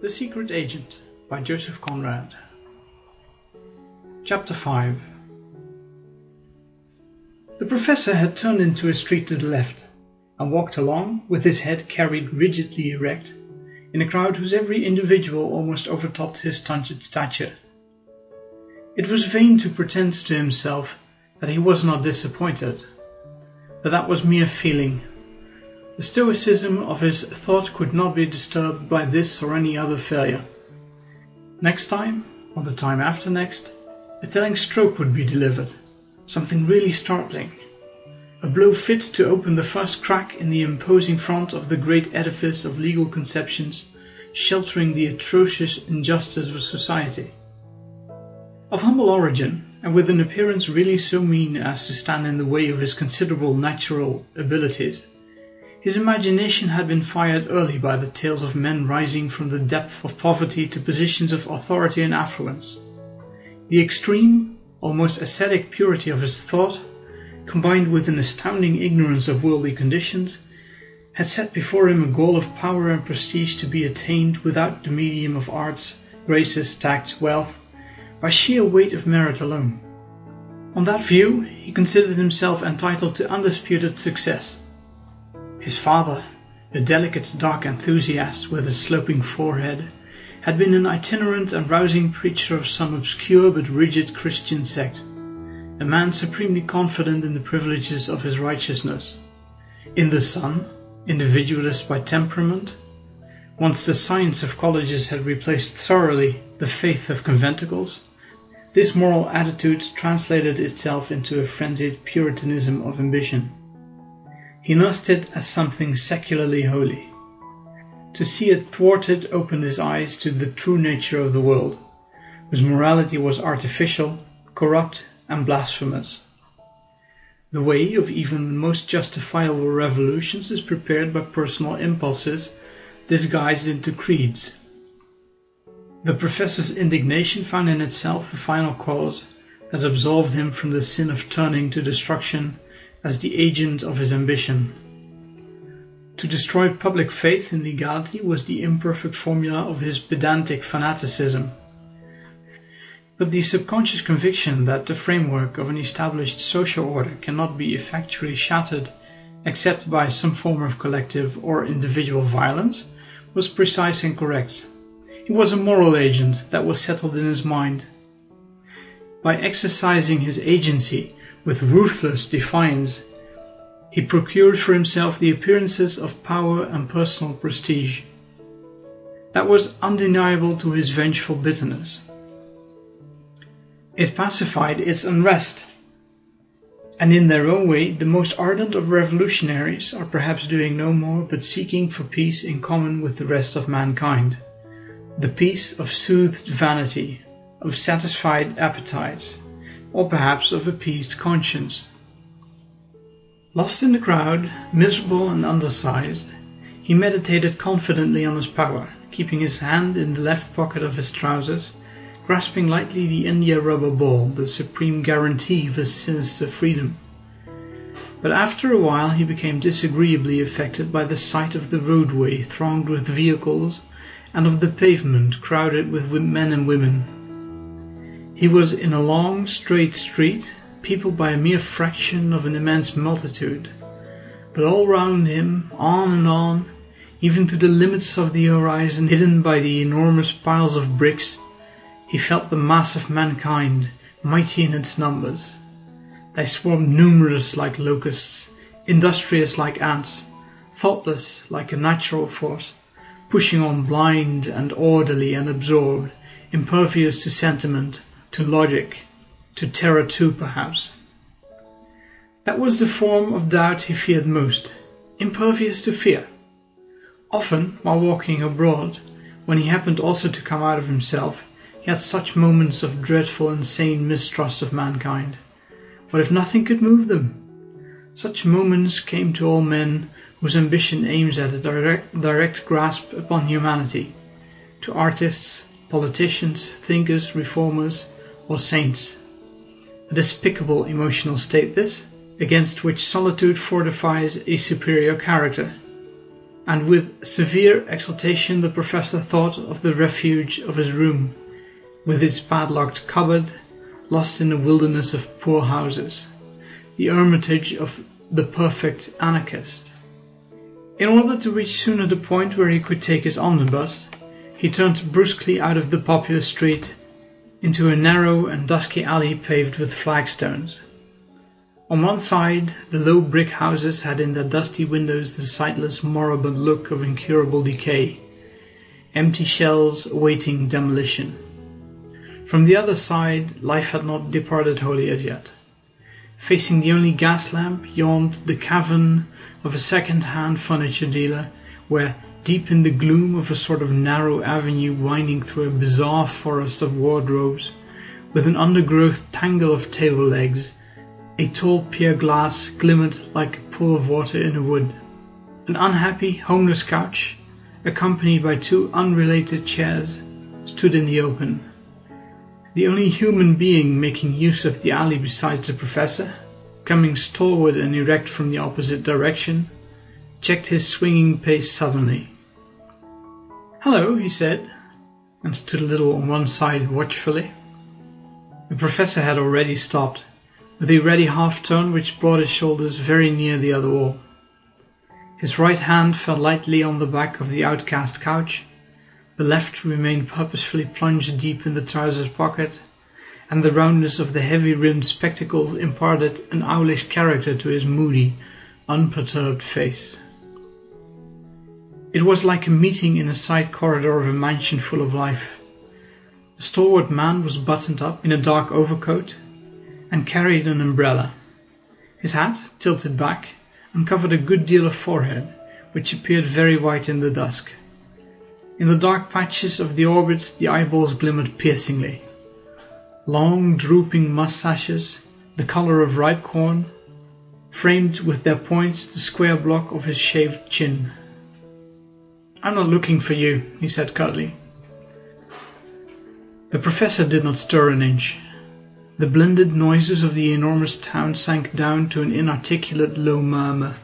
The Secret Agent by Joseph Conrad. Chapter 5. The professor had turned into a street to the left and walked along with his head carried rigidly erect in a crowd whose every individual almost overtopped his stunted stature. It was vain to pretend to himself that he was not disappointed, but that was mere feeling. The stoicism of his thought could not be disturbed by this or any other failure. Next time, or the time after next, a telling stroke would be delivered, something really startling. A blow fit to open the first crack in the imposing front of the great edifice of legal conceptions sheltering the atrocious injustice of society. Of humble origin, and with an appearance really so mean as to stand in the way of his considerable natural abilities, his imagination had been fired early by the tales of men rising from the depth of poverty to positions of authority and affluence. The extreme, almost ascetic purity of his thought, combined with an astounding ignorance of worldly conditions, had set before him a goal of power and prestige to be attained without the medium of arts, graces, tact, wealth, by sheer weight of merit alone. On that view, he considered himself entitled to undisputed success. His father, a delicate dark enthusiast with a sloping forehead, had been an itinerant and rousing preacher of some obscure but rigid Christian sect, a man supremely confident in the privileges of his righteousness. In the son, individualist by temperament, once the science of colleges had replaced thoroughly the faith of conventicles, this moral attitude translated itself into a frenzied puritanism of ambition. He nursed it as something secularly holy. To see it thwarted opened his eyes to the true nature of the world, whose morality was artificial, corrupt, and blasphemous. The way of even the most justifiable revolutions is prepared by personal impulses disguised into creeds. The professor's indignation found in itself a final cause that absolved him from the sin of turning to destruction as the agent of his ambition. To destroy public faith in legality was the imperfect formula of his pedantic fanaticism. But the subconscious conviction that the framework of an established social order cannot be effectually shattered except by some form of collective or individual violence was precise and correct. He was a moral agent that was settled in his mind. By exercising his agency with ruthless defiance, he procured for himself the appearances of power and personal prestige. That was undeniable to his vengeful bitterness. It pacified its unrest, and in their own way the most ardent of revolutionaries are perhaps doing no more but seeking for peace in common with the rest of mankind, the peace of soothed vanity, of satisfied appetites, or perhaps of appeased conscience. Lost in the crowd, miserable and undersized, he meditated confidently on his power, keeping his hand in the left pocket of his trousers, grasping lightly the India rubber ball, the supreme guarantee of his sinister freedom. But after a while he became disagreeably affected by the sight of the roadway thronged with vehicles and of the pavement crowded with men and women. He was in a long, straight street, peopled by a mere fraction of an immense multitude, but all round him, on and on, even to the limits of the horizon hidden by the enormous piles of bricks, he felt the mass of mankind, mighty in its numbers. They swarmed numerous like locusts, industrious like ants, thoughtless like a natural force, pushing on blind and orderly and absorbed, impervious to sentiment, to logic, to terror too, perhaps. That was the form of doubt he feared most, impervious to fear. Often, while walking abroad, when he happened also to come out of himself, he had such moments of dreadful, insane mistrust of mankind. What if nothing could move them? Such moments came to all men whose ambition aims at a direct grasp upon humanity, to artists, politicians, thinkers, reformers, or saints. A despicable emotional state this, against which solitude fortifies a superior character. and with severe exultation the professor thought of the refuge of his room, with its padlocked cupboard, lost in a wilderness of poor houses, the hermitage of the perfect anarchist. In order to reach sooner the point where he could take his omnibus, he turned brusquely out of the popular street into a narrow and dusky alley paved with flagstones. On one side, the low brick houses had in their dusty windows the sightless, moribund look of incurable decay, empty shells awaiting demolition. From the other side, life had not departed wholly as yet. Facing the only gas lamp yawned the cavern of a second-hand furniture dealer, where, deep in the gloom of a sort of narrow avenue winding through a bizarre forest of wardrobes, with an undergrowth tangle of table legs, a tall pier glass glimmered like a pool of water in a wood. An unhappy, homeless couch, accompanied by two unrelated chairs, stood in the open. The only human being making use of the alley besides the professor, coming stalwart and erect from the opposite direction, checked his swinging pace suddenly. "Hello," he said, and stood a little on one side watchfully. The professor had already stopped, with a ready half-turn which brought his shoulders very near the other wall. His right hand fell lightly on the back of the outcast couch, the left remained purposefully plunged deep in the trousers pocket, and the roundness of the heavy-rimmed spectacles imparted an owlish character to his moody, unperturbed face. It was like a meeting in a side corridor of a mansion full of life. The stalwart man was buttoned up in a dark overcoat and carried an umbrella. His hat, tilted back, uncovered a good deal of forehead, which appeared very white in the dusk. In the dark patches of the orbits the eyeballs glimmered piercingly. Long, drooping moustaches, the color of ripe corn, framed with their points the square block of his shaved chin. "I'm not looking for you," he said curtly. The professor did not stir an inch. The blended noises of the enormous town sank down to an inarticulate low murmur.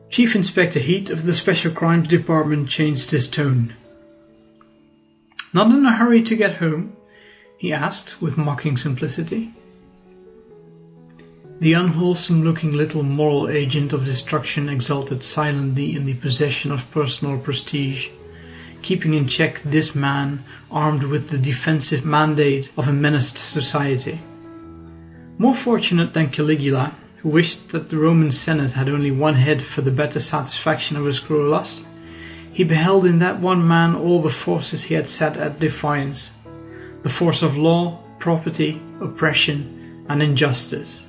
Chief Inspector Heat of the Special Crimes Department changed his tone. "Not in a hurry to get home?" he asked with mocking simplicity. The unwholesome-looking little moral agent of destruction exulted silently in the possession of personal prestige, keeping in check this man armed with the defensive mandate of a menaced society. More fortunate than Caligula, who wished that the Roman Senate had only one head for the better satisfaction of his cruel lust, he beheld in that one man all the forces he had set at defiance, the force of law, property, oppression, and injustice.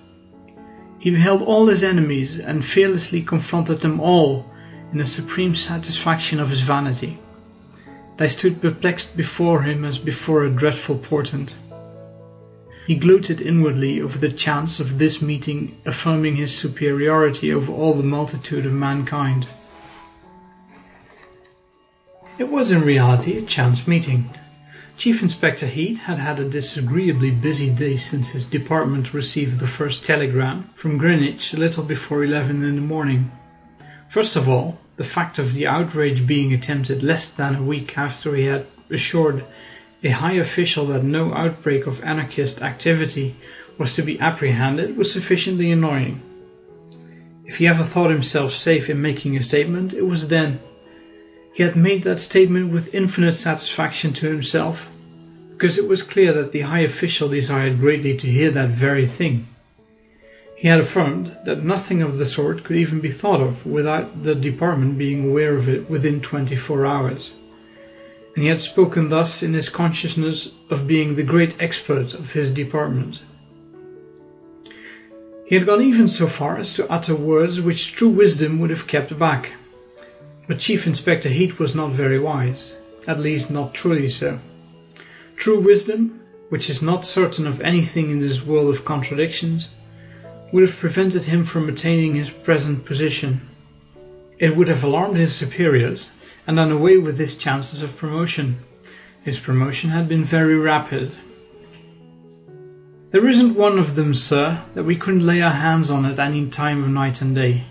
He beheld all his enemies and fearlessly confronted them all in a supreme satisfaction of his vanity. They stood perplexed before him as before a dreadful portent. He gloated inwardly over the chance of this meeting affirming his superiority over all the multitude of mankind. It was in reality a chance meeting. Chief Inspector Heat had had a disagreeably busy day since his department received the first telegram from Greenwich a little before 11 in the morning. First of all, the fact of the outrage being attempted less than a week after he had assured a high official that no outbreak of anarchist activity was to be apprehended was sufficiently annoying. If he ever thought himself safe in making a statement, it was then. He had made that statement with infinite satisfaction to himself, because it was clear that the high official desired greatly to hear that very thing. He had affirmed that nothing of the sort could even be thought of without the department being aware of it within 24 hours. And he had spoken thus in his consciousness of being the great expert of his department. He had gone even so far as to utter words which true wisdom would have kept back. But Chief Inspector Heat was not very wise, at least not truly so. True wisdom, which is not certain of anything in this world of contradictions, would have prevented him from attaining his present position. It would have alarmed his superiors and done away with his chances of promotion. His promotion had been very rapid. "There isn't one of them, sir, that we couldn't lay our hands on at any time of night and day.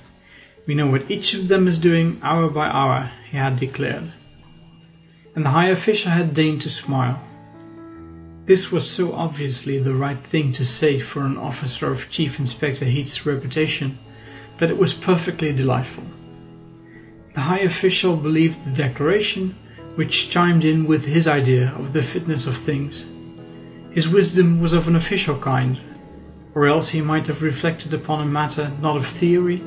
We know what each of them is doing hour by hour, he had declared. And the high official had deigned to smile. This was so obviously the right thing to say for an officer of Chief Inspector Heat's reputation that it was perfectly delightful. The high official believed the declaration, which chimed in with his idea of the fitness of things. His wisdom was of an official kind, or else he might have reflected upon a matter not of theory,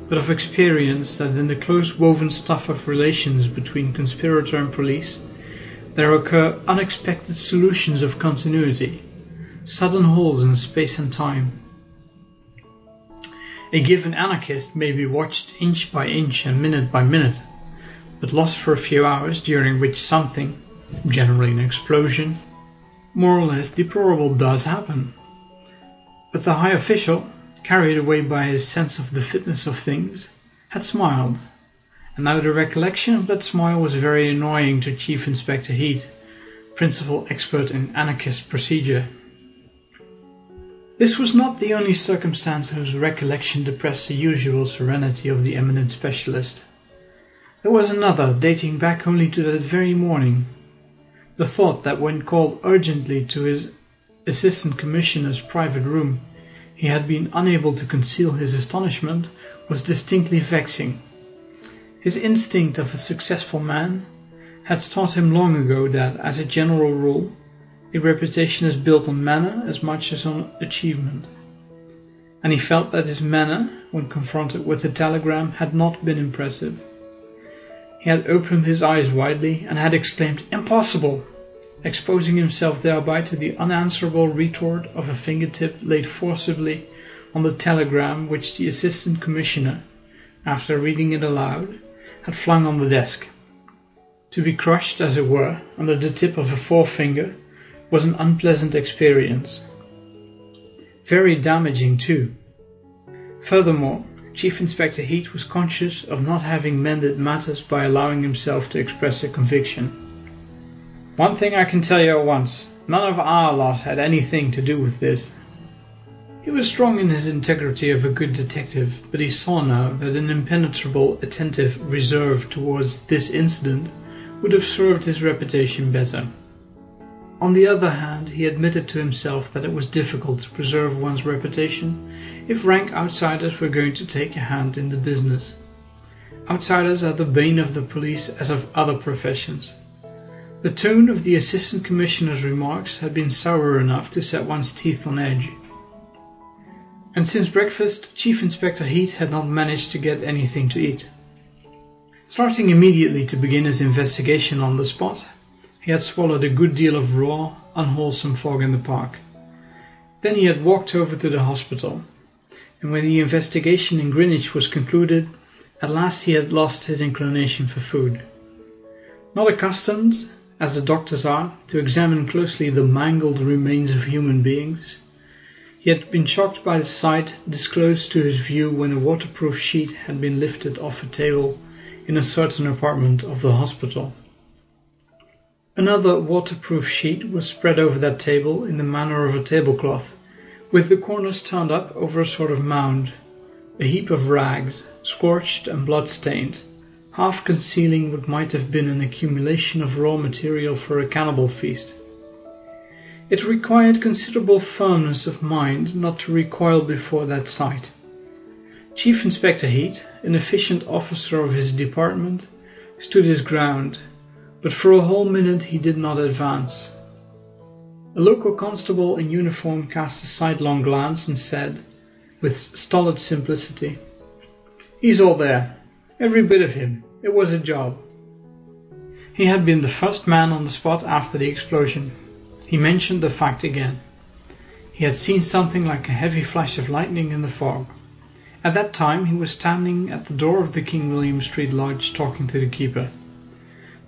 but of experience, that in the close woven stuff of relations between conspirator and police, there occur unexpected solutions of continuity, sudden holes in space and time. A given anarchist may be watched inch by inch and minute by minute, but lost for a few hours, during which something, generally an explosion, more or less deplorable, does happen. But the high official, carried away by his sense of the fitness of things, had smiled, and now the recollection of that smile was very annoying to Chief Inspector Heat, principal expert in anarchist procedure. This was not the only circumstance whose recollection depressed the usual serenity of the eminent specialist. There was another, dating back only to that very morning. The thought that when called urgently to his assistant commissioner's private room, he had been unable to conceal his astonishment was distinctly vexing. His instinct of a successful man had taught him long ago that, as a general rule, a reputation is built on manner as much as on achievement. And he felt that his manner, when confronted with the telegram, had not been impressive. He had opened his eyes widely and had exclaimed, "Impossible!" exposing himself thereby to the unanswerable retort of a fingertip laid forcibly on the telegram which the assistant commissioner, after reading it aloud, had flung on the desk. To be crushed, as it were, under the tip of a forefinger was an unpleasant experience. Very damaging too. Furthermore, Chief Inspector Heat was conscious of not having mended matters by allowing himself to express a conviction. "One thing I can tell you at once, none of our lot had anything to do with this." He was strong in his integrity of a good detective, but he saw now that an impenetrable, attentive reserve towards this incident would have served his reputation better. On the other hand, he admitted to himself that it was difficult to preserve one's reputation if rank outsiders were going to take a hand in the business. Outsiders are the bane of the police as of other professions. The tone of the Assistant Commissioner's remarks had been sour enough to set one's teeth on edge. And since breakfast, Chief Inspector Heat had not managed to get anything to eat. Starting immediately to begin his investigation on the spot, he had swallowed a good deal of raw, unwholesome fog in the park. Then he had walked over to the hospital, and when the investigation in Greenwich was concluded, at last he had lost his inclination for food. Not accustomed, as the doctors are, to examine closely the mangled remains of human beings, he had been shocked by the sight disclosed to his view when a waterproof sheet had been lifted off a table in a certain apartment of the hospital. Another waterproof sheet was spread over that table in the manner of a tablecloth, with the corners turned up over a sort of mound, a heap of rags, scorched and blood-stained, half concealing what might have been an accumulation of raw material for a cannibal feast. It required considerable firmness of mind not to recoil before that sight. Chief Inspector Heat, an efficient officer of his department, stood his ground, but for a whole minute he did not advance. A local constable in uniform cast a sidelong glance and said, with stolid simplicity, "He's all there, every bit of him. It was a job." He had been the first man on the spot after the explosion. He mentioned the fact again. He had seen something like a heavy flash of lightning in the fog. At that time he was standing at the door of the King William Street Lodge talking to the keeper.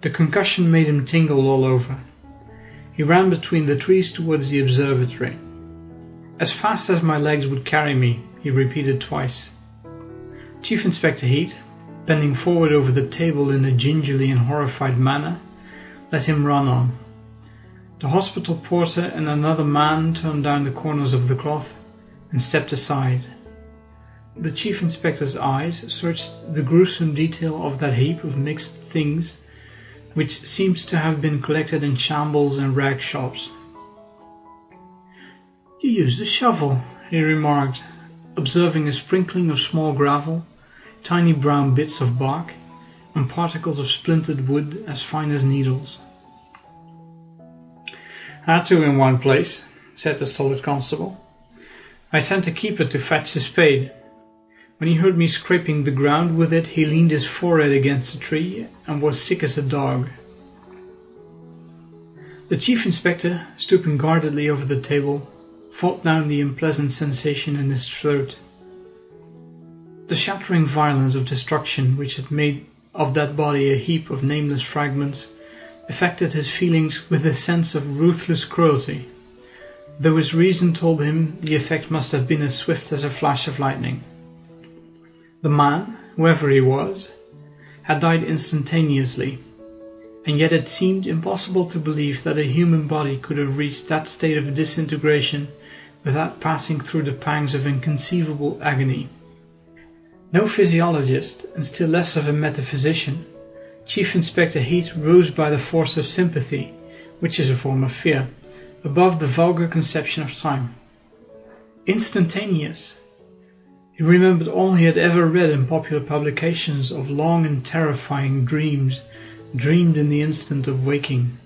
The concussion made him tingle all over. He ran between the trees towards the observatory. "As fast as my legs would carry me," he repeated twice. Chief Inspector Heat, bending forward over the table in a gingerly and horrified manner, let him run on. The hospital porter and another man turned down the corners of the cloth and stepped aside. The Chief Inspector's eyes searched the gruesome detail of that heap of mixed things which seemed to have been collected in shambles and rag shops. "You used a shovel," he remarked, observing a sprinkling of small gravel, tiny brown bits of bark, and particles of splintered wood as fine as needles. "Had to in one place," said the stolid constable. "I sent a keeper to fetch the spade. When he heard me scraping the ground with it, he leaned his forehead against a tree and was sick as a dog." The Chief Inspector, stooping guardedly over the table, fought down the unpleasant sensation in his throat. The shattering violence of destruction which had made of that body a heap of nameless fragments affected his feelings with a sense of ruthless cruelty, though his reason told him the effect must have been as swift as a flash of lightning. The man, whoever he was, had died instantaneously, and yet it seemed impossible to believe that a human body could have reached that state of disintegration without passing through the pangs of inconceivable agony. No physiologist, and still less of a metaphysician, Chief Inspector Heat rose by the force of sympathy, which is a form of fear, above the vulgar conception of time. Instantaneous! He remembered all he had ever read in popular publications of long and terrifying dreams, dreamed in the instant of waking,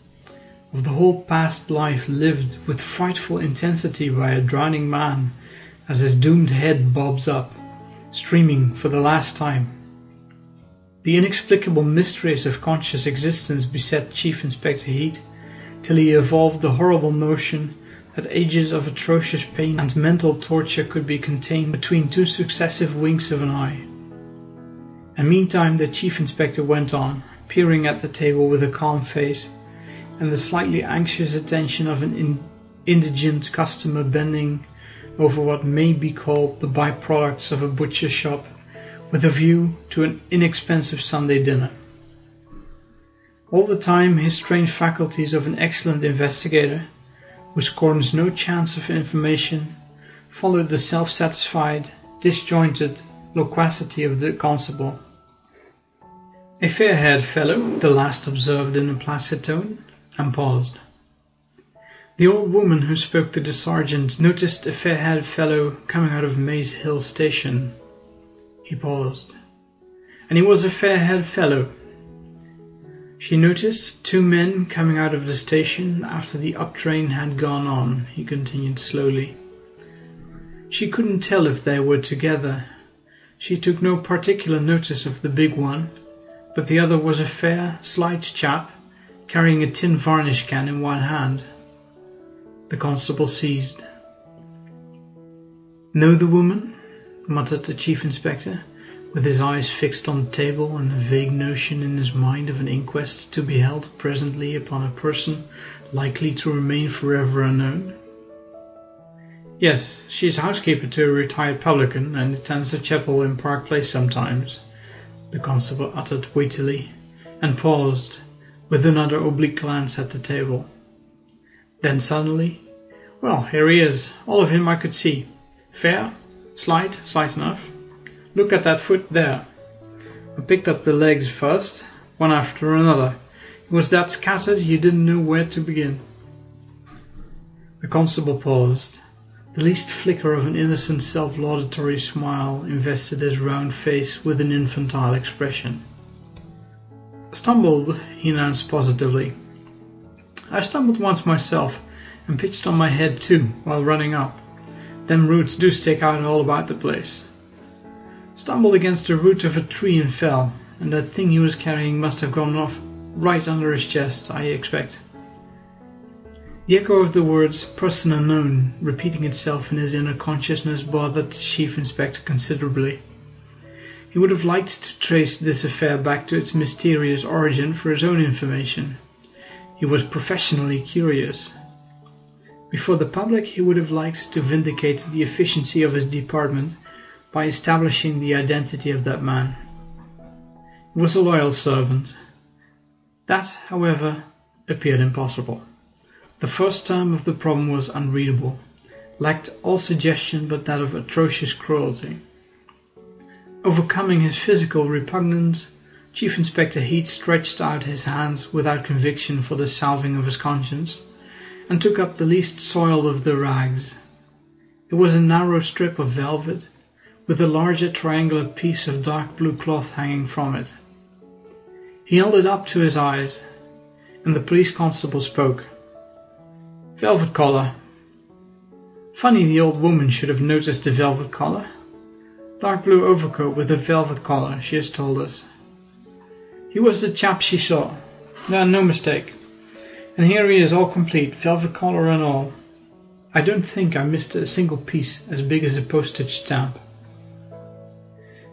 of the whole past life lived with frightful intensity by a drowning man as his doomed head bobs up, streaming for the last time. The inexplicable mysteries of conscious existence beset Chief Inspector Heat till he evolved the horrible notion that ages of atrocious pain and mental torture could be contained between two successive winks of an eye. And meantime the Chief Inspector went on, peering at the table with a calm face, and the slightly anxious attention of an indigent customer bending over what may be called the by-products of a butcher's shop, with a view to an inexpensive Sunday dinner. All the time his trained faculties of an excellent investigator, who scorns no chance of information, followed the self-satisfied, disjointed loquacity of the constable. "A fair-haired fellow," the last observed in a placid tone, and paused. The old woman who spoke to the sergeant noticed a fair-haired fellow coming out of Maze Hill Station. He paused. "And he was a fair-haired fellow." "She noticed two men coming out of the station after the up train had gone on," he continued slowly. "She couldn't tell if they were together. She took no particular notice of the big one, but the other was a fair, slight chap, carrying a tin varnish can in one hand." The constable ceased. "Know the woman?" muttered the Chief Inspector, with his eyes fixed on the table and a vague notion in his mind of an inquest to be held presently upon a person likely to remain forever unknown. "Yes, she is housekeeper to a retired publican and attends a chapel in Park Place sometimes," the constable uttered weightily, and paused, with another oblique glance at the table. Then suddenly, "Well, here he is, all of him I could see. Fair, slight enough. Look at that foot there. I picked up the legs first, one after another. It was that scattered you didn't know where to begin." The constable paused. The least flicker of an innocent self-laudatory smile invested his round face with an infantile expression. "Stumbled," he announced positively. "I stumbled once myself, and pitched on my head too, while running up. Them roots do stick out all about the place. Stumbled against the root of a tree and fell, and that thing he was carrying must have gone off right under his chest, I expect." The echo of the words "person unknown" repeating itself in his inner consciousness bothered the Chief Inspector considerably. He would have liked to trace this affair back to its mysterious origin for his own information. He was professionally curious. Before the public, he would have liked to vindicate the efficiency of his department by establishing the identity of that man. He was a loyal servant. That, however, appeared impossible. The first term of the problem was unreadable, lacked all suggestion but that of atrocious cruelty. Overcoming his physical repugnance, Chief Inspector Heat stretched out his hands without conviction for the salving of his conscience, and took up the least soiled of the rags. It was a narrow strip of velvet, with a larger triangular piece of dark blue cloth hanging from it. He held it up to his eyes, and the police constable spoke. "Velvet collar. Funny the old woman should have noticed the velvet collar. Dark blue overcoat with a velvet collar, she has told us. He was the chap she saw. No mistake. And here he is all complete, velvet collar and all. I don't think I missed a single piece as big as a postage stamp."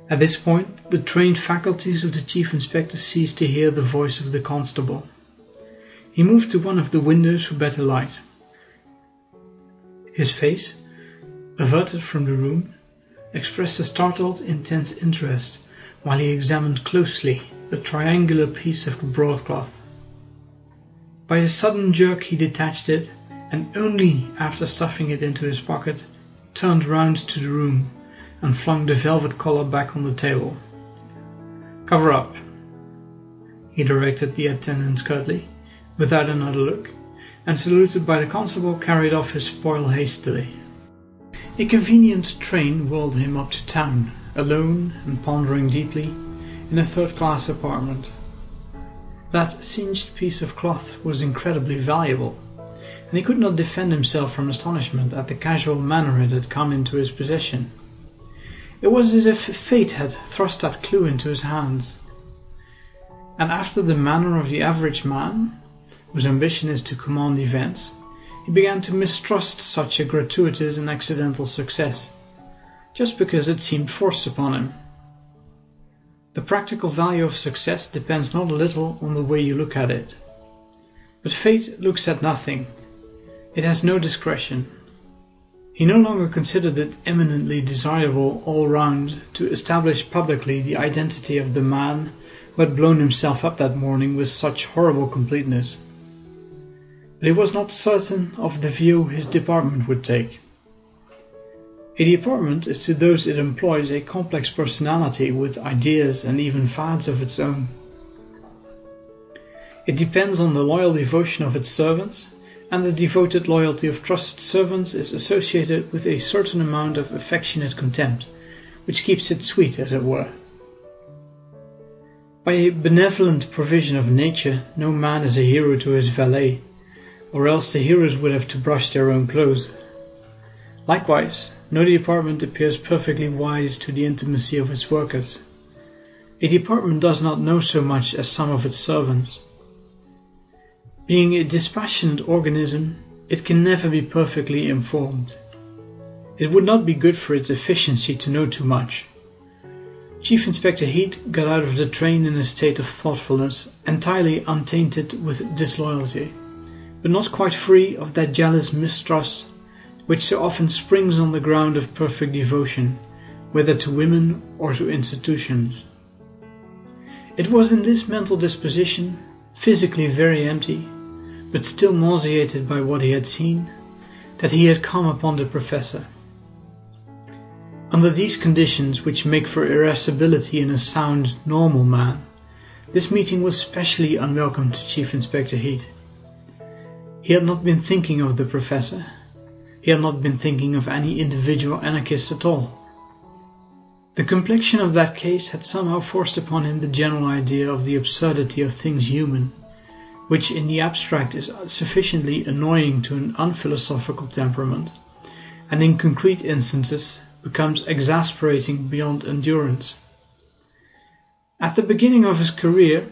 At this point, the trained faculties of the Chief Inspector ceased to hear the voice of the constable. He moved to one of the windows for better light. His face, averted from the room, expressed a startled, intense interest while he examined closely the triangular piece of broadcloth. By a sudden jerk he detached it, and only after stuffing it into his pocket, turned round to the room and flung the velvet collar back on the table. "Cover up," he directed the attendants curtly, without another look, and saluted by the constable carried off his spoil hastily. A convenient train whirled him up to town, alone and pondering deeply, in a third-class apartment. That singed piece of cloth was incredibly valuable, and he could not defend himself from astonishment at the casual manner it had come into his possession. It was as if fate had thrust that clue into his hands. And after the manner of the average man, whose ambition is to command events, he began to mistrust such a gratuitous and accidental success, just because it seemed forced upon him. The practical value of success depends not a little on the way you look at it. But fate looks at nothing. It has no discretion. He no longer considered it eminently desirable all round to establish publicly the identity of the man who had blown himself up that morning with such horrible completeness. But he was not certain of the view his department would take. A department is to those it employs a complex personality with ideas and even fads of its own. It depends on the loyal devotion of its servants, and the devoted loyalty of trusted servants is associated with a certain amount of affectionate contempt, which keeps it sweet, as it were. By a benevolent provision of nature, no man is a hero to his valet, or else the heroes would have to brush their own clothes. Likewise, no department appears perfectly wise to the intimacy of its workers. A department does not know so much as some of its servants. Being a dispassionate organism, it can never be perfectly informed. It would not be good for its efficiency to know too much. Chief Inspector Heat got out of the train in a state of thoughtfulness, entirely untainted with disloyalty, but not quite free of that jealous mistrust which so often springs on the ground of perfect devotion, whether to women or to institutions. It was in this mental disposition, physically very empty, but still nauseated by what he had seen, that he had come upon the professor. Under these conditions, which make for irascibility in a sound, normal man, this meeting was specially unwelcome to Chief Inspector Heat. He had not been thinking of the professor. He had not been thinking of any individual anarchist at all. The complexion of that case had somehow forced upon him the general idea of the absurdity of things human, which in the abstract is sufficiently annoying to an unphilosophical temperament, and in concrete instances becomes exasperating beyond endurance. At the beginning of his career,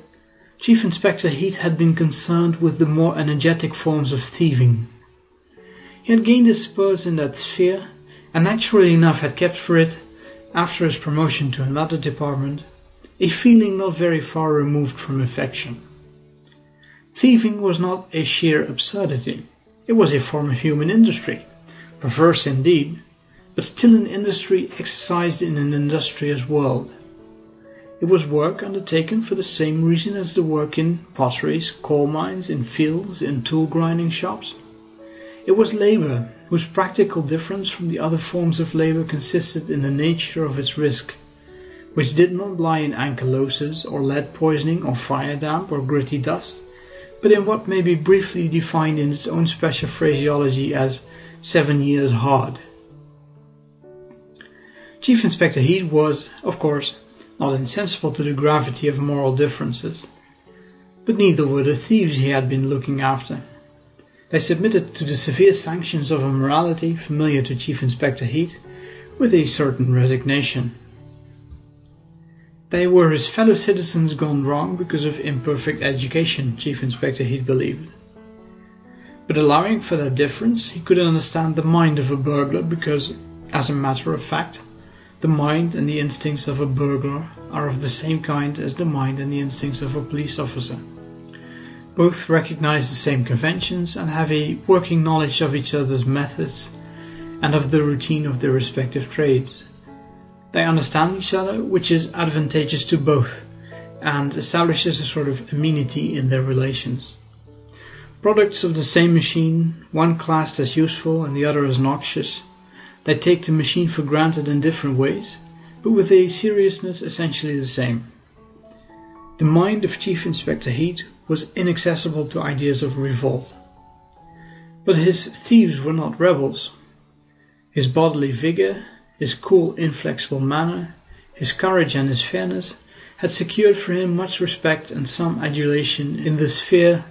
Chief Inspector Heat had been concerned with the more energetic forms of thieving. He had gained his spurs in that sphere, and naturally enough had kept for it, after his promotion to another department, a feeling not very far removed from affection. Thieving was not a sheer absurdity. It was a form of human industry, perverse indeed, but still an industry exercised in an industrious world. It was work undertaken for the same reason as the work in potteries, coal mines, in fields, in tool grinding shops. It was labor whose practical difference from the other forms of labor consisted in the nature of its risk, which did not lie in ankylosis or lead poisoning or fire damp or gritty dust, but in what may be briefly defined in its own special phraseology as 7 years hard. Chief Inspector Heat was, of course, not insensible to the gravity of moral differences, but neither were the thieves he had been looking after. They submitted to the severe sanctions of a morality familiar to Chief Inspector Heat with a certain resignation. They were his fellow citizens gone wrong because of imperfect education, Chief Inspector Heat believed. But allowing for that difference, he could understand the mind of a burglar because, as a matter of fact, the mind and the instincts of a burglar are of the same kind as the mind and the instincts of a police officer. Both recognize the same conventions and have a working knowledge of each other's methods and of the routine of their respective trades. They understand each other, which is advantageous to both, and establishes a sort of amenity in their relations. Products of the same machine, one classed as useful and the other as noxious, they take the machine for granted in different ways, but with a seriousness essentially the same. The mind of Chief Inspector Heat was inaccessible to ideas of revolt. But his thieves were not rebels. His bodily vigor, his cool, inflexible manner, his courage and his fairness had secured for him much respect and some adulation in the sphere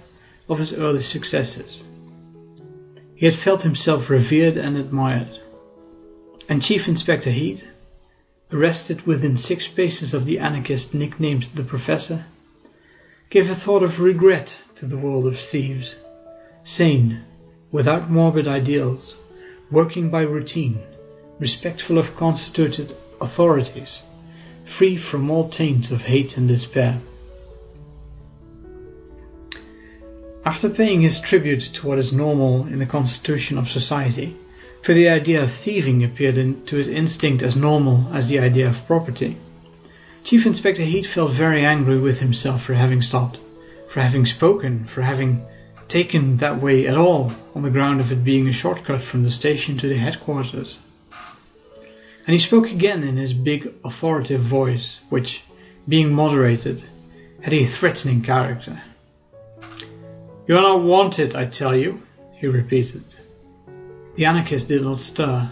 of his early successes. He had felt himself revered and admired. And Chief Inspector Heat, arrested within 6 paces of the anarchist nicknamed the Professor, gave a thought of regret to the world of thieves, sane, without morbid ideals, working by routine, respectful of constituted authorities, free from all taints of hate and despair. After paying his tribute to what is normal in the constitution of society, for the idea of thieving appeared to his instinct as normal as the idea of property, Chief Inspector Heat felt very angry with himself for having stopped, for having spoken, for having taken that way at all, on the ground of it being a shortcut from the station to the headquarters. And he spoke again in his big authoritative voice, which, being moderated, had a threatening character. "You are not wanted, I tell you," he repeated. The anarchist did not stir.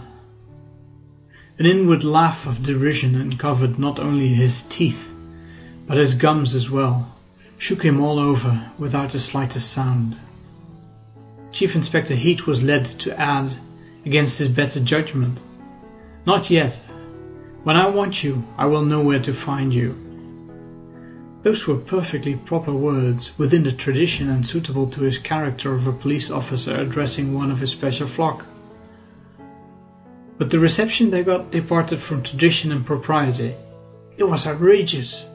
An inward laugh of derision uncovered not only his teeth, but his gums as well, shook him all over without the slightest sound. Chief Inspector Heat was led to add, against his better judgment, "Not yet. When I want you, I will know where to find you." Those were perfectly proper words, within the tradition and suitable to his character of a police officer addressing one of his special flock. But the reception they got departed from tradition and propriety. It was outrageous.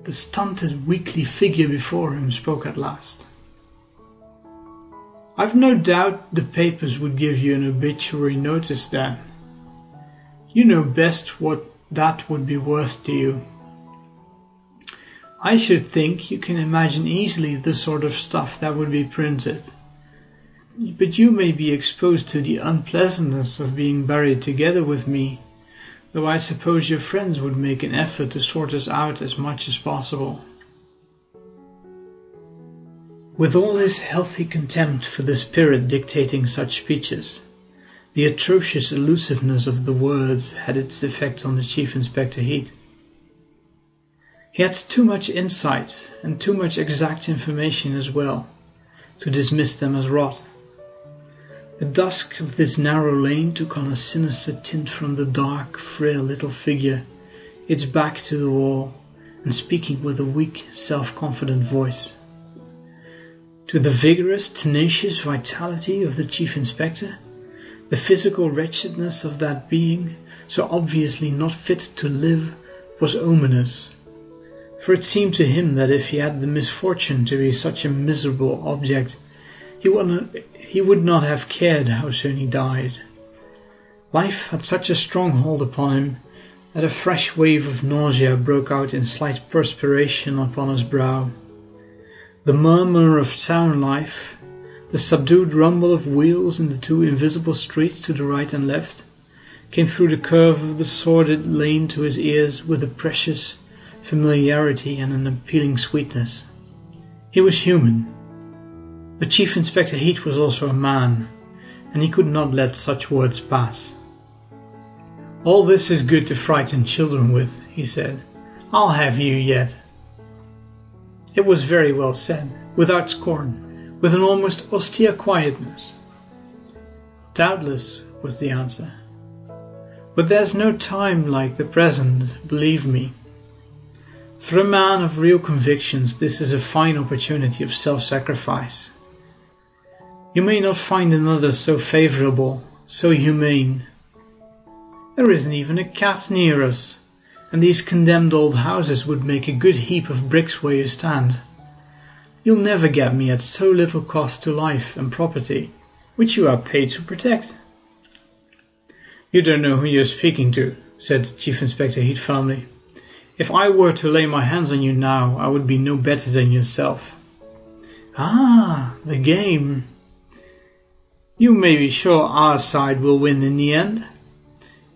The stunted, weakly figure before him spoke at last. "I've no doubt the papers would give you an obituary notice then. You know best what that would be worth to you. I should think you can imagine easily the sort of stuff that would be printed. But you may be exposed to the unpleasantness of being buried together with me, though I suppose your friends would make an effort to sort us out as much as possible." With all his healthy contempt for the spirit dictating such speeches, the atrocious elusiveness of the words had its effect on the Chief Inspector Heat. He had too much insight and too much exact information as well to dismiss them as rot. The dusk of this narrow lane took on a sinister tint from the dark, frail little figure, its back to the wall, and speaking with a weak, self-confident voice. To the vigorous, tenacious vitality of the Chief Inspector, the physical wretchedness of that being, so obviously not fit to live, was ominous. For it seemed to him that if he had the misfortune to be such a miserable object, he would not have cared how soon he died. Life had such a strong hold upon him that a fresh wave of nausea broke out in slight perspiration upon his brow. The murmur of town life, the subdued rumble of wheels in the 2 invisible streets to the right and left, came through the curve of the sordid lane to his ears with a precious familiarity and an appealing sweetness. He was human, but Chief Inspector Heat was also a man, and he could not let such words pass. "All this is good to frighten children with," he said. "I'll have you yet." It was very well said, without scorn, with an almost austere quietness. "Doubtless," was the answer. "But there's no time like the present, believe me. For a man of real convictions, this is a fine opportunity of self-sacrifice. You may not find another so favourable, so humane. There isn't even a cat near us, and these condemned old houses would make a good heap of bricks where you stand. You'll never get me at so little cost to life and property, which you are paid to protect." "You don't know who you're speaking to," said Chief Inspector Heat firmly. "If I were to lay my hands on you now, I would be no better than yourself." "Ah, the game. You may be sure our side will win in the end.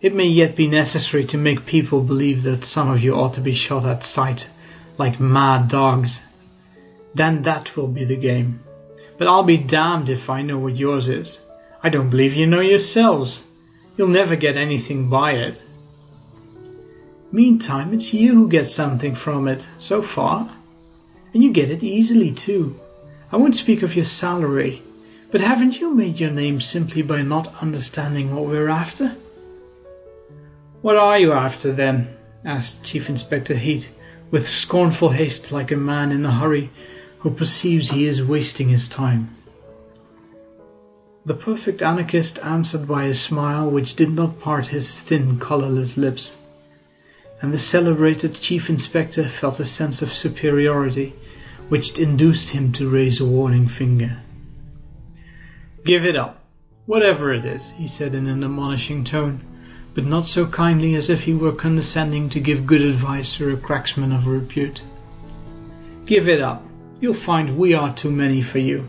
It may yet be necessary to make people believe that some of you ought to be shot at sight, like mad dogs. Then that will be the game. But I'll be damned if I know what yours is. I don't believe you know yourselves. You'll never get anything by it. Meantime, it's you who get something from it, so far. And you get it easily too. I won't speak of your salary, but haven't you made your name simply by not understanding what we're after?" "What are you after then?" asked Chief Inspector Heat, with scornful haste, like a man in a hurry who perceives he is wasting his time. The perfect anarchist answered by a smile which did not part his thin, colourless lips, and the celebrated Chief Inspector felt a sense of superiority which induced him to raise a warning finger. "Give it up, whatever it is," he said in an admonishing tone, but not so kindly as if he were condescending to give good advice to a cracksman of repute. "Give it up. You'll find we are too many for you."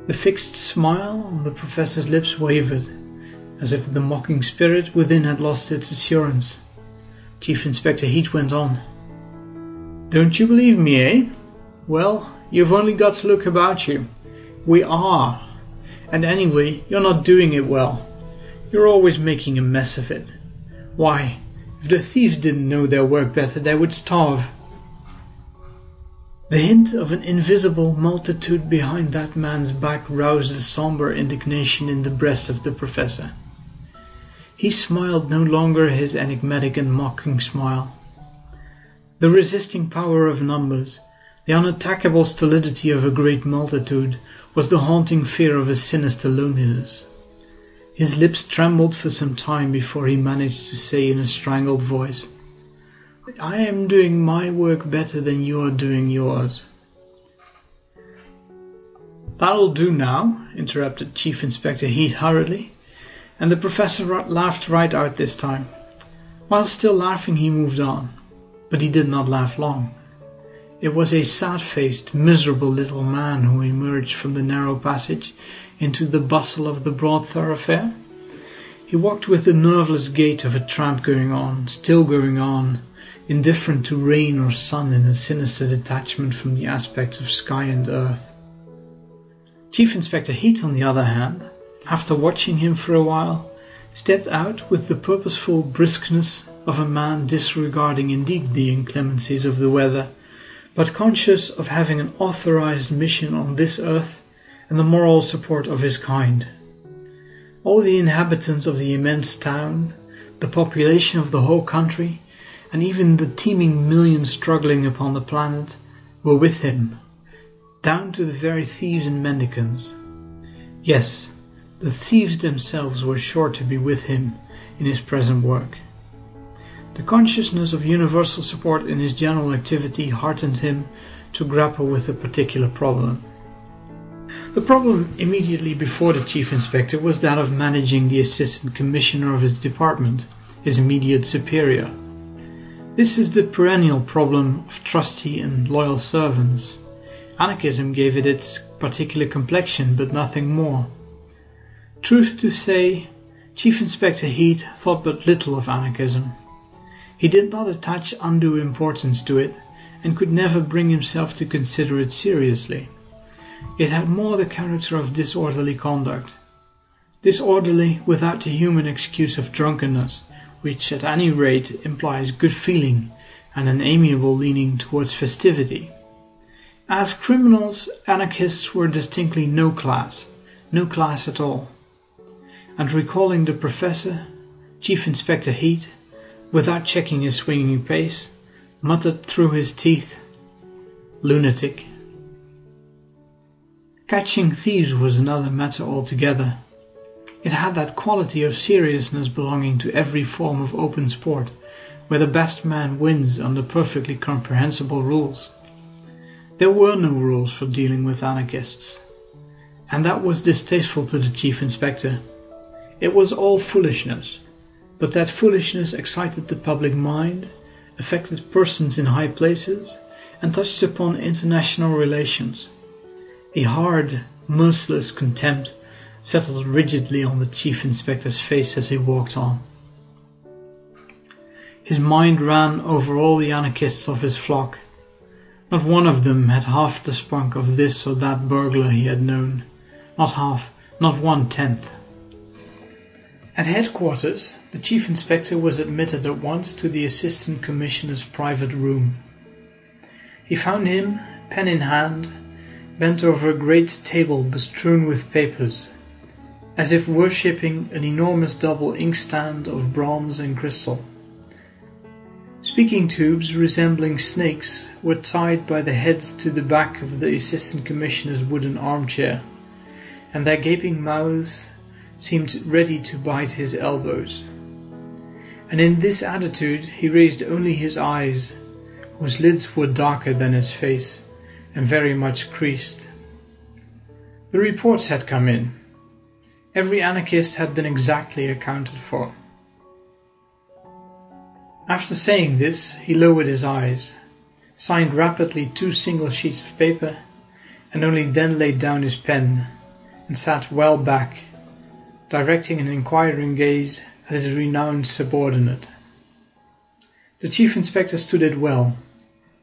The fixed smile on the professor's lips wavered, as if the mocking spirit within had lost its assurance. Chief Inspector Heat went on. "Don't you believe me, eh? Well, you've only got to look about you. We are. And anyway, you're not doing it well. You're always making a mess of it. Why, if the thieves didn't know their work better, they would starve." The hint of an invisible multitude behind that man's back roused a sombre indignation in the breast of the professor. He smiled no longer his enigmatic and mocking smile. The resisting power of numbers, the unattackable stolidity of a great multitude, was the haunting fear of a sinister loneliness. His lips trembled for some time before he managed to say in a strangled voice, "I am doing my work better than you are doing yours." "That'll do now," interrupted Chief Inspector Heat hurriedly, and the professor laughed right out this time. While still laughing he moved on, but he did not laugh long. It was a sad-faced, miserable little man who emerged from the narrow passage into the bustle of the broad thoroughfare. He walked with the nerveless gait of a tramp going on, still going on, indifferent to rain or sun, in a sinister detachment from the aspects of sky and earth. Chief Inspector Heat, on the other hand, after watching him for a while, stepped out with the purposeful briskness of a man disregarding indeed the inclemencies of the weather, but conscious of having an authorized mission on this earth and the moral support of his kind. All the inhabitants of the immense town, the population of the whole country, and even the teeming millions struggling upon the planet, were with him, down to the very thieves and mendicants. Yes, the thieves themselves were sure to be with him in his present work. The consciousness of universal support in his general activity heartened him to grapple with a particular problem. The problem immediately before the Chief Inspector was that of managing the Assistant Commissioner of his department, his immediate superior. This is the perennial problem of trusty and loyal servants. Anarchism gave it its particular complexion, but nothing more. Truth to say, Chief Inspector Heat thought but little of anarchism. He did not attach undue importance to it, and could never bring himself to consider it seriously. It had more the character of disorderly conduct. Disorderly without the human excuse of drunkenness, which at any rate implies good feeling and an amiable leaning towards festivity. As criminals, anarchists were distinctly no class at all. And recalling the professor, Chief Inspector Heat, without checking his swinging pace, muttered through his teeth, "Lunatic." Catching thieves was another matter altogether. It had that quality of seriousness belonging to every form of open sport, where the best man wins under perfectly comprehensible rules. There were no rules for dealing with anarchists, and that was distasteful to the Chief Inspector. It was all foolishness, but that foolishness excited the public mind, affected persons in high places, and touched upon international relations. A hard, merciless contempt settled rigidly on the Chief Inspector's face as he walked on. His mind ran over all the anarchists of his flock. Not one of them had half the spunk of this or that burglar he had known. Not half, not 1/10. At headquarters, the Chief Inspector was admitted at once to the Assistant Commissioner's private room. He found him, pen in hand, bent over a great table bestrewn with papers, as if worshipping an enormous double inkstand of bronze and crystal. Speaking tubes resembling snakes were tied by the heads to the back of the Assistant Commissioner's wooden armchair, and their gaping mouths seemed ready to bite his elbows. And in this attitude he raised only his eyes, whose lids were darker than his face, and very much creased. The reports had come in. Every anarchist had been exactly accounted for. After saying this, he lowered his eyes, signed rapidly 2 single sheets of paper, and only then laid down his pen, and sat well back, directing an inquiring gaze at his renowned subordinate. The Chief Inspector stood it well,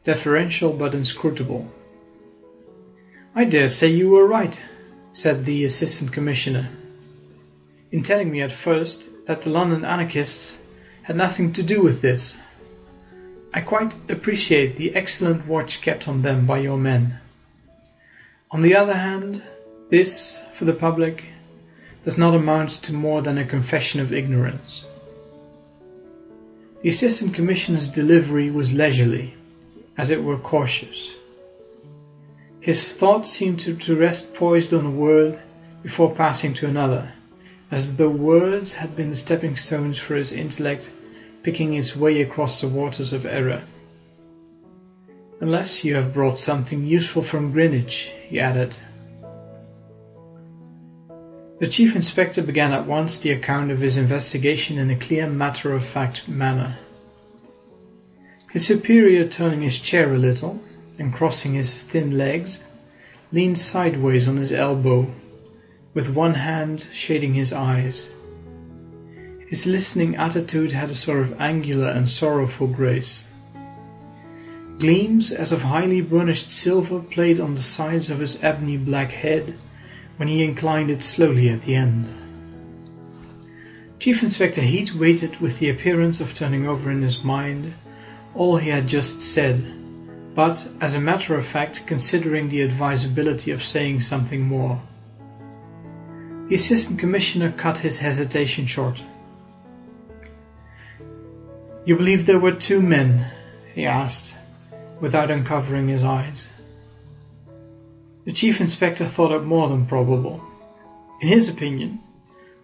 deferential but inscrutable. "I dare say you were right," said the Assistant Commissioner, "in telling me at first that the London anarchists had nothing to do with this. I quite appreciate the excellent watch kept on them by your men. On the other hand, this, for the public, does not amount to more than a confession of ignorance." The Assistant Commissioner's delivery was leisurely, as it were cautious. His thoughts seemed to rest poised on a word before passing to another, as though words had been the stepping stones for his intellect picking its way across the waters of error. "Unless you have brought something useful from Greenwich," he added. The Chief Inspector began at once the account of his investigation in a clear, matter-of-fact manner. His superior, turning his chair a little, and crossing his thin legs, leaned sideways on his elbow, with one hand shading his eyes. His listening attitude had a sort of angular and sorrowful grace. Gleams as of highly burnished silver played on the sides of his ebony black head when he inclined it slowly at the end. Chief Inspector Heat waited with the appearance of turning over in his mind all he had just said, but, as a matter of fact, considering the advisability of saying something more. The Assistant Commissioner cut his hesitation short. "You believe there were 2 men?" he asked, without uncovering his eyes. The Chief Inspector thought it more than probable. In his opinion,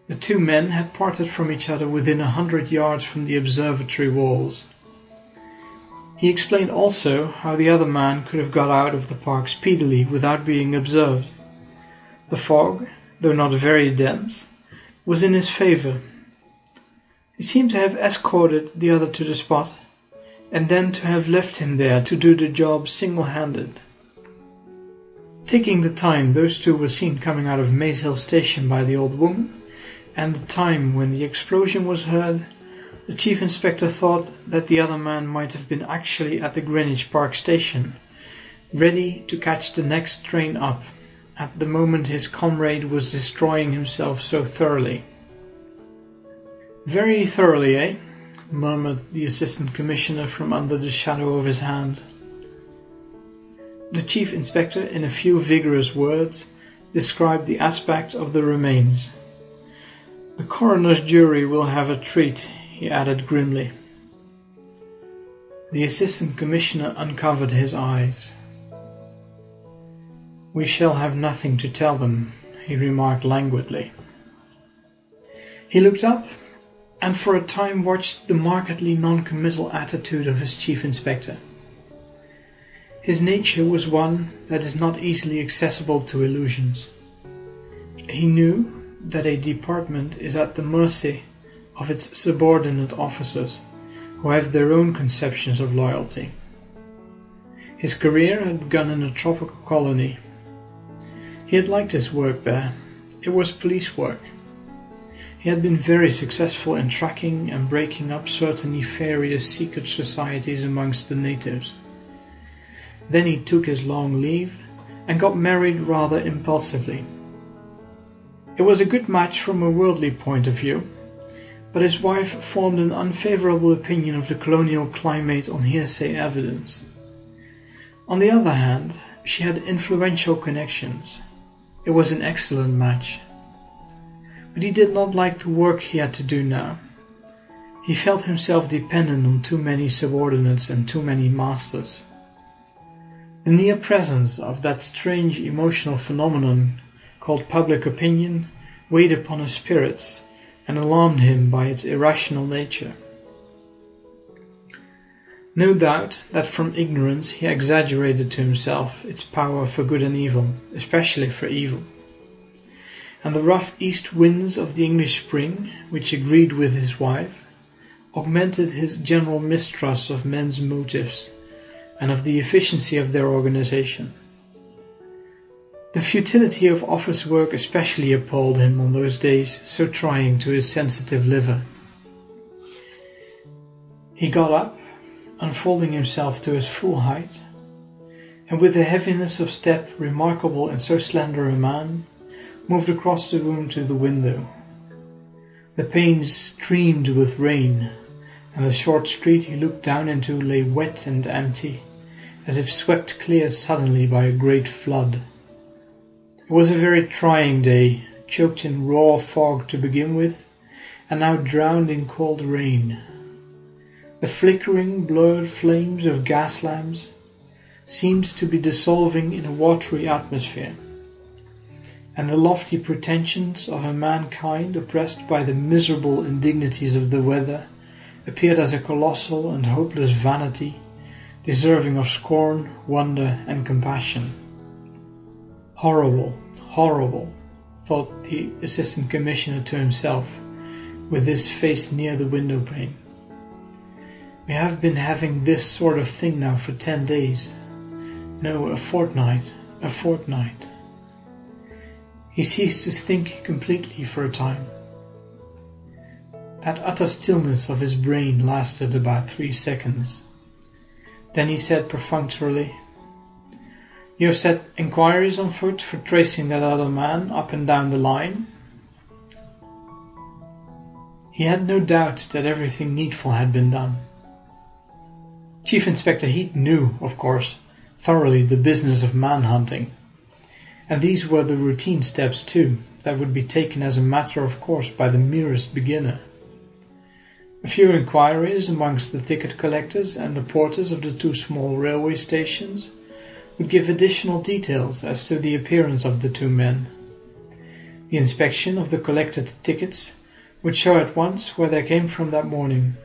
the 2 men had parted from each other within 100 yards from the observatory walls. He explained also how the other man could have got out of the park speedily without being observed. The fog, though not very dense, was in his favour. He seemed to have escorted the other to the spot, and then to have left him there to do the job single-handed. Taking the time those 2 were seen coming out of Maze Hill Station by the old woman, and the time when the explosion was heard, the Chief Inspector thought that the other man might have been actually at the Greenwich Park station, ready to catch the next train up, at the moment his comrade was destroying himself so thoroughly. "Very thoroughly, eh?" murmured the Assistant Commissioner from under the shadow of his hand. The Chief Inspector, in a few vigorous words, described the aspect of the remains. "The coroner's jury will have a treat," he added grimly. The Assistant Commissioner uncovered his eyes. "We shall have nothing to tell them," he remarked languidly. He looked up and for a time watched the markedly non-committal attitude of his Chief Inspector. His nature was one that is not easily accessible to illusions. He knew that a department is at the mercy of its subordinate officers, who have their own conceptions of loyalty. His career had begun in a tropical colony. He had liked his work there. It was police work. He had been very successful in tracking and breaking up certain nefarious secret societies amongst the natives. Then he took his long leave and got married rather impulsively. It was a good match from a worldly point of view, but his wife formed an unfavorable opinion of the colonial climate on hearsay evidence. On the other hand, she had influential connections. It was an excellent match. But he did not like the work he had to do now. He felt himself dependent on too many subordinates and too many masters. The near presence of that strange emotional phenomenon called public opinion weighed upon his spirits and alarmed him by its irrational nature. No doubt that from ignorance he exaggerated to himself its power for good and evil, especially for evil. And the rough east winds of the English spring, which agreed with his wife, augmented his general mistrust of men's motives and of the efficiency of their organization. The futility of office work especially appalled him on those days so trying to his sensitive liver. He got up, unfolding himself to his full height, and with a heaviness of step remarkable in so slender a man, moved across the room to the window. The panes streamed with rain, and the short street he looked down into lay wet and empty, as if swept clear suddenly by a great flood. It was a very trying day, choked in raw fog to begin with, and now drowned in cold rain. The flickering, blurred flames of gas lamps seemed to be dissolving in a watery atmosphere, and the lofty pretensions of a mankind oppressed by the miserable indignities of the weather appeared as a colossal and hopeless vanity, deserving of scorn, wonder, and compassion. Horrible, horrible, thought the Assistant Commissioner to himself, with his face near the window pane. We have been having this sort of thing now for 10 days. No, a fortnight. He ceased to think completely for a time. That utter stillness of his brain lasted about 3 seconds. Then he said perfunctorily, "You have set inquiries on foot for tracing that other man up and down the line?" He had no doubt that everything needful had been done. Chief Inspector Heat knew, of course, thoroughly the business of man-hunting, and these were the routine steps too that would be taken as a matter of course by the merest beginner. A few inquiries amongst the ticket collectors and the porters of the 2 small railway stations would give additional details as to the appearance of the 2 men. The inspection of the collected tickets would show at once where they came from that morning.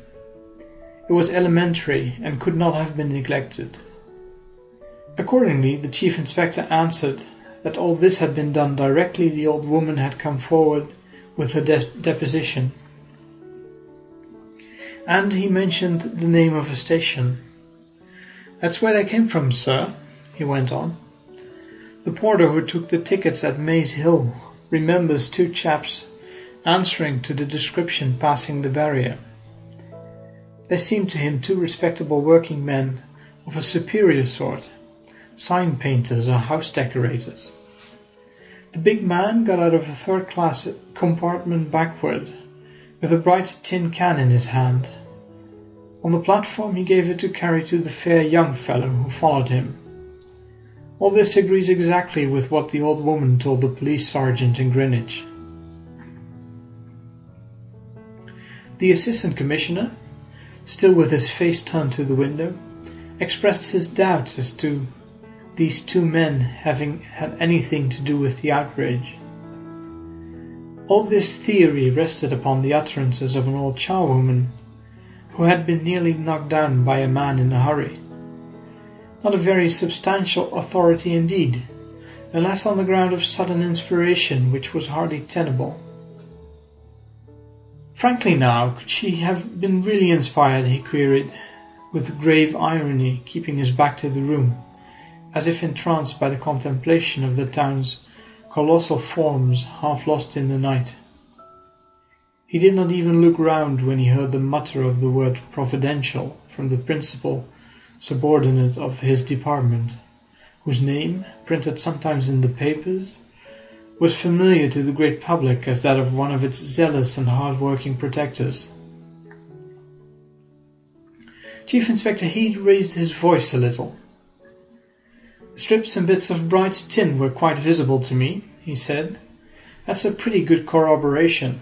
It was elementary and could not have been neglected. Accordingly, the Chief Inspector answered that all this had been done directly the old woman had come forward with her deposition. And he mentioned the name of a station. "That's where they came from, sir," he went on. "The porter who took the tickets at Maze Hill remembers 2 chaps answering to the description passing the barrier. They seemed to him 2 respectable working men of a superior sort, sign painters or house decorators. The big man got out of a 3rd-class compartment backward, with a bright tin can in his hand. On the platform he gave it to carry to the fair young fellow who followed him. All this agrees exactly with what the old woman told the police sergeant in Greenwich. The assistant commissioner, still with his face turned to the window, expressed his doubts as to these 2 men having had anything to do with the outrage. All this theory rested upon the utterances of an old charwoman who had been nearly knocked down by a man in a hurry. Not a very substantial authority indeed, unless on the ground of sudden inspiration, which was hardly tenable. Frankly now, could she have been really inspired, he queried, with grave irony, keeping his back to the room, as if entranced by the contemplation of the town's colossal forms half lost in the night. He did not even look round when he heard the mutter of the word providential from the principal subordinate of his department, whose name, printed sometimes in the papers, was familiar to the great public as that of one of its zealous and hard-working protectors. Chief Inspector Heat raised his voice a little. "Strips and bits of bright tin were quite visible to me," he said. "That's a pretty good corroboration.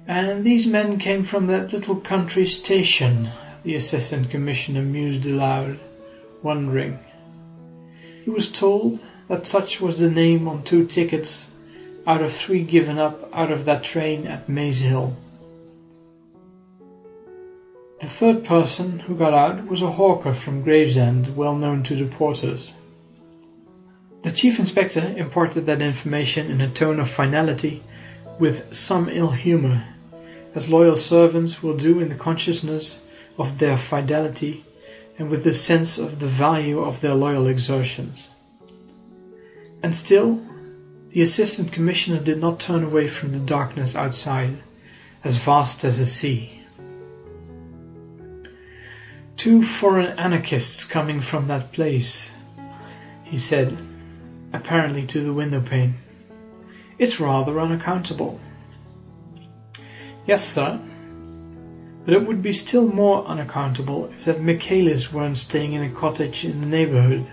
And these men came from that little country station," the Assistant Commissioner mused aloud, wondering. He was told that such was the name on 2 tickets out of 3 given up out of that train at Maze Hill. The 3rd person who got out was a hawker from Gravesend, well known to the porters. The Chief Inspector imparted that information in a tone of finality with some ill humour, as loyal servants will do in the consciousness of their fidelity and with the sense of the value of their loyal exertions. And still, the Assistant Commissioner did not turn away from the darkness outside, as vast as a sea. "2 foreign anarchists coming from that place," he said, apparently to the window-pane. "It's rather unaccountable." "Yes, sir, but it would be still more unaccountable if that Michaelis weren't staying in a cottage in the neighbourhood."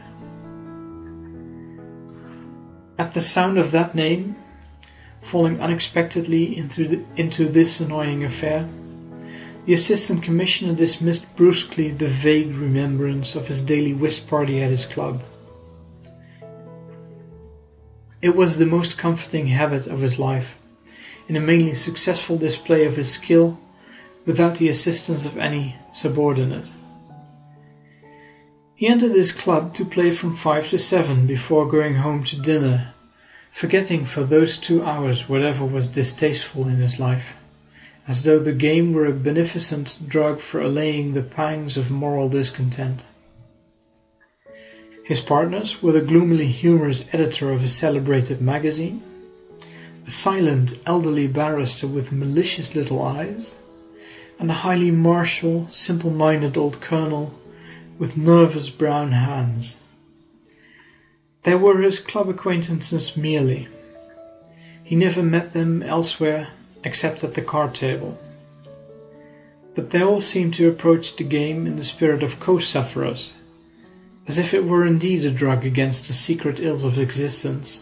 At the sound of that name, falling unexpectedly into this annoying affair, the Assistant Commissioner dismissed brusquely the vague remembrance of his daily whist party at his club. It was the most comforting habit of his life, in a mainly successful display of his skill without the assistance of any subordinate. He entered his club to play from 5 to 7 before going home to dinner, forgetting for those 2 hours whatever was distasteful in his life, as though the game were a beneficent drug for allaying the pangs of moral discontent. His partners were the gloomily humorous editor of a celebrated magazine, a silent elderly barrister with malicious little eyes, and a highly martial, simple-minded old colonel with nervous brown hands. They were his club acquaintances merely. He never met them elsewhere except at the card table. But they all seemed to approach the game in the spirit of co-sufferers, as if it were indeed a drug against the secret ills of existence.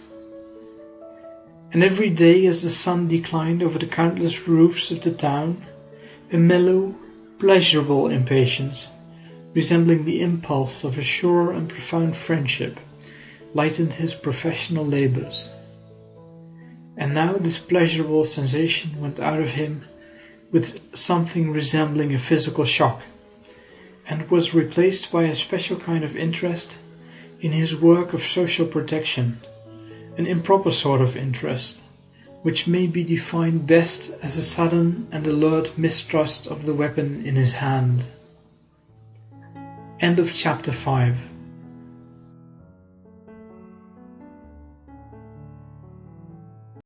And every day as the sun declined over the countless roofs of the town, a mellow, pleasurable impatience, resembling the impulse of a sure and profound friendship, lightened his professional labours. And now this pleasurable sensation went out of him with something resembling a physical shock, and was replaced by a special kind of interest in his work of social protection, an improper sort of interest, which may be defined best as a sudden and alert mistrust of the weapon in his hand. End of chapter 5.